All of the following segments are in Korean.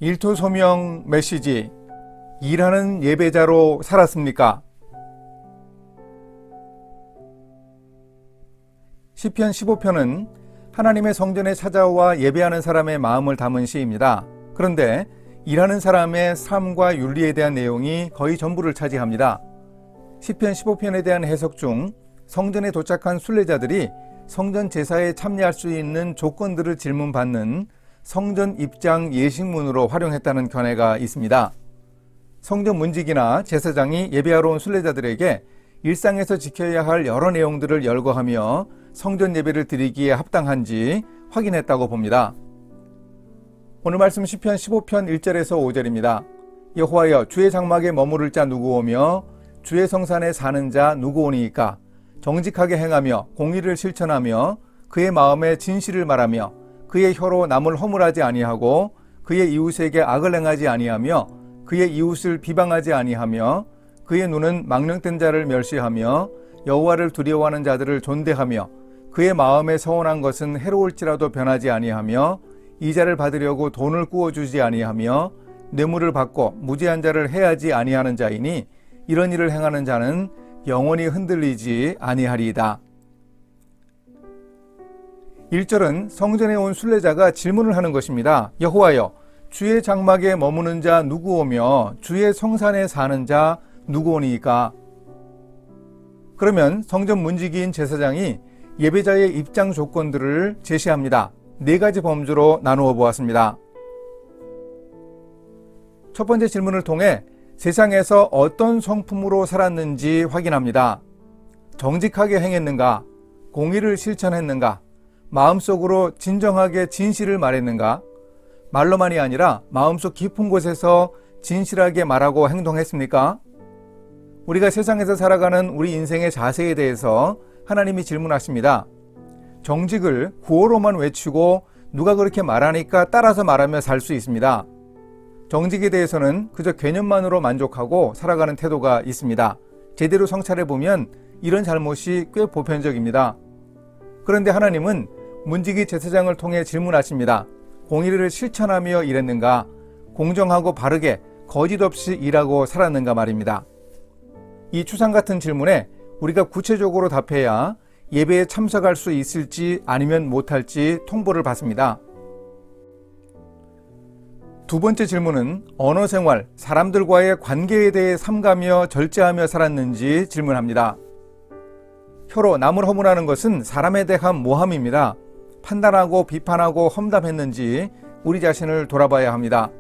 일토 소명 메시지. 일하는 예배자로 살았습니까? 시편 15편은 하나님의 성전에 찾아와 예배하는 사람의 마음을 담은 시입니다. 그런데 일하는 사람의 삶과 윤리에 대한 내용이 거의 전부를 차지합니다. 시편 15편에 대한 해석 중 성전에 도착한 순례자들이 성전 제사에 참여할 수 있는 조건들을 질문받는 성전 입장 예식문으로 활용했다는 견해가 있습니다. 성전 문지기나 제사장이 예배하러 온 순례자들에게 일상에서 지켜야 할 여러 내용들을 열거하며 성전 예배를 드리기에 합당한지 확인했다고 봅니다. 오늘 말씀 시편 15편 1절에서 5절입니다. 여호와여, 주의 장막에 머무를 자 누구오며 주의 성산에 사는 자 누구오니이까? 정직하게 행하며 공의를 실천하며 그의 마음에 진실을 말하며 그의 혀로 남을 허물하지 아니하고 그의 이웃에게 악을 행하지 아니하며 그의 이웃을 비방하지 아니하며 그의 눈은 망령된 자를 멸시하며 여호와를 두려워하는 자들을 존대하며 그의 마음에 서운한 것은 해로울지라도 변하지 아니하며 이자를 받으려고 돈을 꾸어주지 아니하며 뇌물을 받고 무지한 자를 해하지 아니하는 자이니 이런 일을 행하는 자는 영원히 흔들리지 아니하리이다. 1절은 성전에 온 순례자가 질문을 하는 것입니다. 여호와여, 주의 장막에 머무는 자 누구오며 주의 성산에 사는 자 누구오니이까? 그러면 성전 문지기인 제사장이 예배자의 입장 조건들을 제시합니다. 4가지 범주로 나누어 보았습니다. 첫 번째 질문을 통해 세상에서 어떤 성품으로 살았는지 확인합니다. 정직하게 행했는가? 공의를 실천했는가? 마음속으로 진정하게 진실을 말했는가? 말로만이 아니라 마음속 깊은 곳에서 진실하게 말하고 행동했습니까? 우리가 세상에서 살아가는 우리 인생의 자세에 대해서 하나님이 질문하십니다. 정직을 구호로만 외치고 누가 그렇게 말하니까 따라서 말하며 살 수 있습니다. 정직에 대해서는 그저 개념만으로 만족하고 살아가는 태도가 있습니다. 제대로 성찰해보면 이런 잘못이 꽤 보편적입니다. 그런데 하나님은 문지기 제사장을 통해 질문하십니다. 공의를 실천하며 일했는가? 공정하고 바르게 거짓 없이 일하고 살았는가 말입니다. 이 추상 같은 질문에 우리가 구체적으로 답해야 예배에 참석할 수 있을지 아니면 못할지 통보를 받습니다. 두 번째 질문은 언어 생활, 사람들과의 관계에 대해 삼가며 절제하며 살았는지 질문합니다. 혀로 남을 허물하는 것은 사람에 대한 모함입니다. 판단하고 비판하고 험담했는지 우리 자신을 돌아봐야 합니다.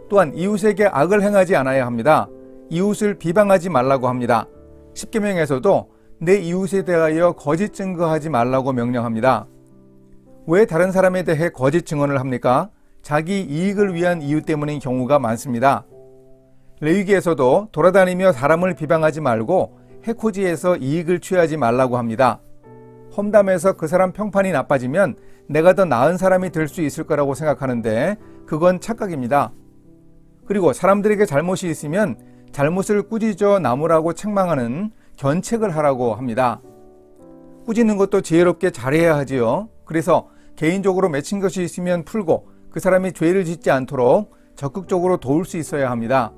또한 이웃에게 악을 행하지 않아야 합니다. 이웃을 비방하지 말라고 합니다. 십계명에서도 내 이웃에 대하여 거짓 증거하지 말라고 명령합니다. 왜 다른 사람에 대해 거짓 증언을 합니까? 자기 이익을 위한 이유 때문인 경우가 많습니다. 레위기에서도 돌아다니며 사람을 비방하지 말고 해코지에서 이익을 취하지 말라고 합니다. 험담해서 그 사람 평판이 나빠지면 내가 더 나은 사람이 될 수 있을 거라고 생각하는데 그건 착각입니다. 그리고 사람들에게 잘못이 있으면 잘못을 꾸짖어 나무라고 책망하는 견책을 하라고 합니다. 꾸짖는 것도 지혜롭게 잘해야 하지요. 그래서 개인적으로 맺힌 것이 있으면 풀고 그 사람이 죄를 짓지 않도록 적극적으로 도울 수 있어야 합니다.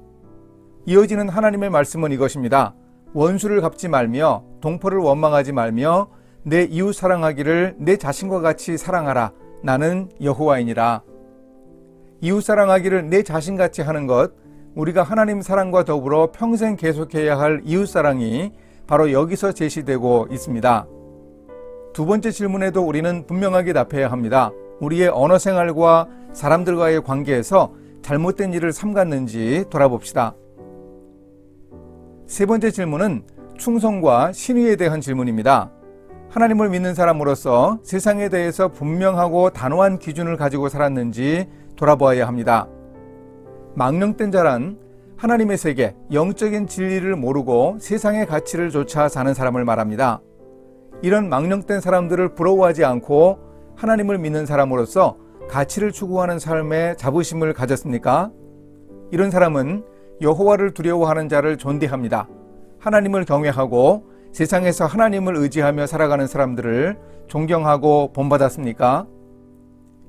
이어지는 하나님의 말씀은 이것입니다. 원수를 갚지 말며 동포를 원망하지 말며 내 이웃 사랑하기를 내 자신과 같이 사랑하라. 나는 여호와이니라. 이웃 사랑하기를 내 자신같이 하는 것, 우리가 하나님 사랑과 더불어 평생 계속해야 할 이웃 사랑이 바로 여기서 제시되고 있습니다. 두 번째 질문에도 우리는 분명하게 답해야 합니다. 우리의 언어 생활과 사람들과의 관계에서 잘못된 일을 삼갔는지 돌아봅시다. 세 번째 질문은 충성과 신의에 대한 질문입니다. 하나님을 믿는 사람으로서 세상에 대해서 분명하고 단호한 기준을 가지고 살았는지 돌아보아야 합니다. 망령된 자란 하나님의 세계, 영적인 진리를 모르고 세상의 가치를 좇아 사는 사람을 말합니다. 이런 망령된 사람들을 부러워하지 않고 하나님을 믿는 사람으로서 가치를 추구하는 삶에 자부심을 가졌습니까? 이런 사람은 여호와를 두려워하는 자를 존대합니다. 하나님을 경외하고 세상에서 하나님을 의지하며 살아가는 사람들을 존경하고 본받았습니까?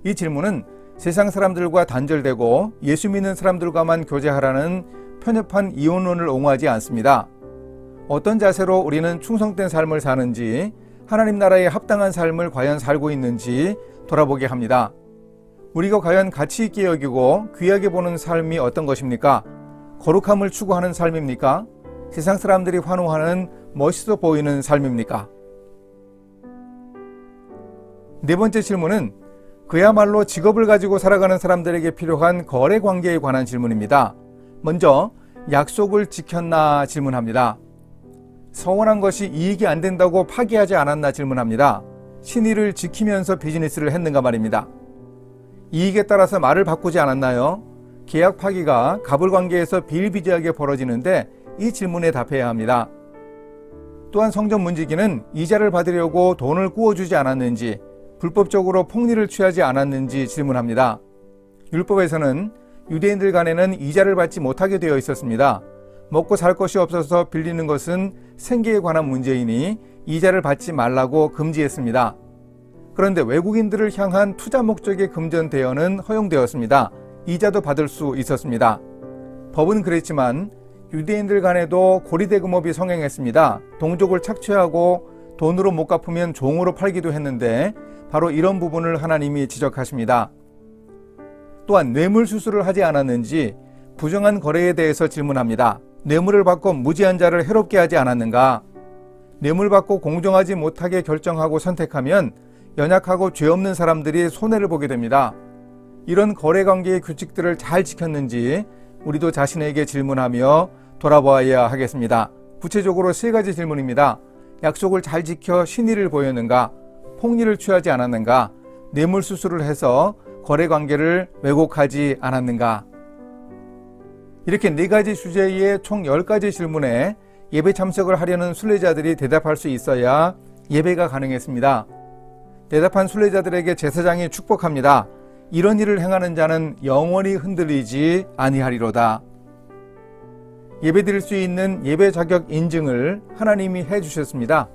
이 질문은 세상 사람들과 단절되고 예수 믿는 사람들과만 교제하라는 편협한 이혼론을 옹호하지 않습니다. 어떤 자세로 우리는 충성된 삶을 사는지, 하나님 나라에 합당한 삶을 과연 살고 있는지 돌아보게 합니다. 우리가 과연 가치 있게 여기고 귀하게 보는 삶이 어떤 것입니까? 거룩함을 추구하는 삶입니까? 세상 사람들이 환호하는 멋있어 보이는 삶입니까? 네 번째 질문은 그야말로 직업을 가지고 살아가는 사람들에게 필요한 거래 관계에 관한 질문입니다. 먼저 약속을 지켰나 질문합니다. 서원한 것이 이익이 안 된다고 파기하지 않았나 질문합니다. 신의를 지키면서 비즈니스를 했는가 말입니다. 이익에 따라서 말을 바꾸지 않았나요? 계약 파기가 갑을관계에서 비일비재하게 벌어지는데 이 질문에 답해야 합니다. 또한 성전 문지기는 이자를 받으려고 돈을 구워주지 않았는지, 불법적으로 폭리를 취하지 않았는지 질문합니다. 율법에서는 유대인들 간에는 이자를 받지 못하게 되어 있었습니다. 먹고 살 것이 없어서 빌리는 것은 생계에 관한 문제이니 이자를 받지 말라고 금지했습니다. 그런데 외국인들을 향한 투자 목적의 금전 대여는 허용되었습니다. 이자도 받을 수 있었습니다. 법은 그랬지만 유대인들 간에도 고리대금업이 성행했습니다. 동족을 착취하고 돈으로 못 갚으면 종으로 팔기도 했는데 바로 이런 부분을 하나님이 지적하십니다. 또한 뇌물 수수를 하지 않았는지 부정한 거래에 대해서 질문합니다. 뇌물을 받고 무지한 자를 해롭게 하지 않았는가? 뇌물 받고 공정하지 못하게 결정하고 선택하면 연약하고 죄 없는 사람들이 손해를 보게 됩니다. 이런 거래관계의 규칙들을 잘 지켰는지 우리도 자신에게 질문하며 돌아보아야 하겠습니다. 구체적으로 3가지 질문입니다. 약속을 잘 지켜 신의를 보였는가? 폭리를 취하지 않았는가? 뇌물 수수를 해서 거래관계를 왜곡하지 않았는가? 이렇게 4가지 주제의 총 10가지 질문에 예배 참석을 하려는 순례자들이 대답할 수 있어야 예배가 가능했습니다. 대답한 순례자들에게 제사장이 축복합니다. 이런 일을 행하는 자는 영원히 흔들리지 아니하리로다. 예배드릴 수 있는 예배 자격 인증을 하나님이 해주셨습니다.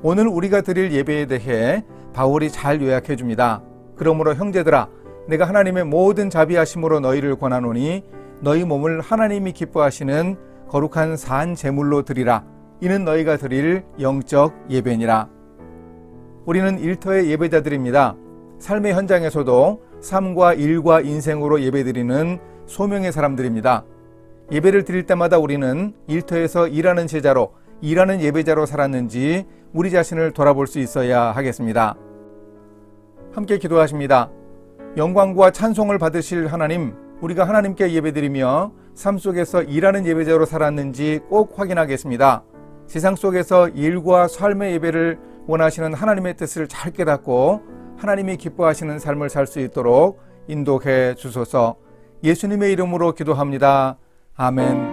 오늘 우리가 드릴 예배에 대해 바울이 잘 요약해 줍니다. 그러므로 형제들아, 내가 하나님의 모든 자비하심으로 너희를 권하노니 너희 몸을 하나님이 기뻐하시는 거룩한 산 제물로 드리라. 이는 너희가 드릴 영적 예배니라. 우리는 일터의 예배자들입니다. 삶의 현장에서도 삶과 일과 인생으로 예배드리는 소명의 사람들입니다. 예배를 드릴 때마다 우리는 일터에서 일하는 제자로, 일하는 예배자로 살았는지 우리 자신을 돌아볼 수 있어야 하겠습니다. 함께 기도하십니다. 영광과 찬송을 받으실 하나님, 우리가 하나님께 예배드리며 삶 속에서 일하는 예배자로 살았는지 꼭 확인하겠습니다. 세상 속에서 일과 삶의 예배를 원하시는 하나님의 뜻을 잘 깨닫고 하나님이 기뻐하시는 삶을 살 수 있도록 인도해 주소서. 예수님의 이름으로 기도합니다. 아멘.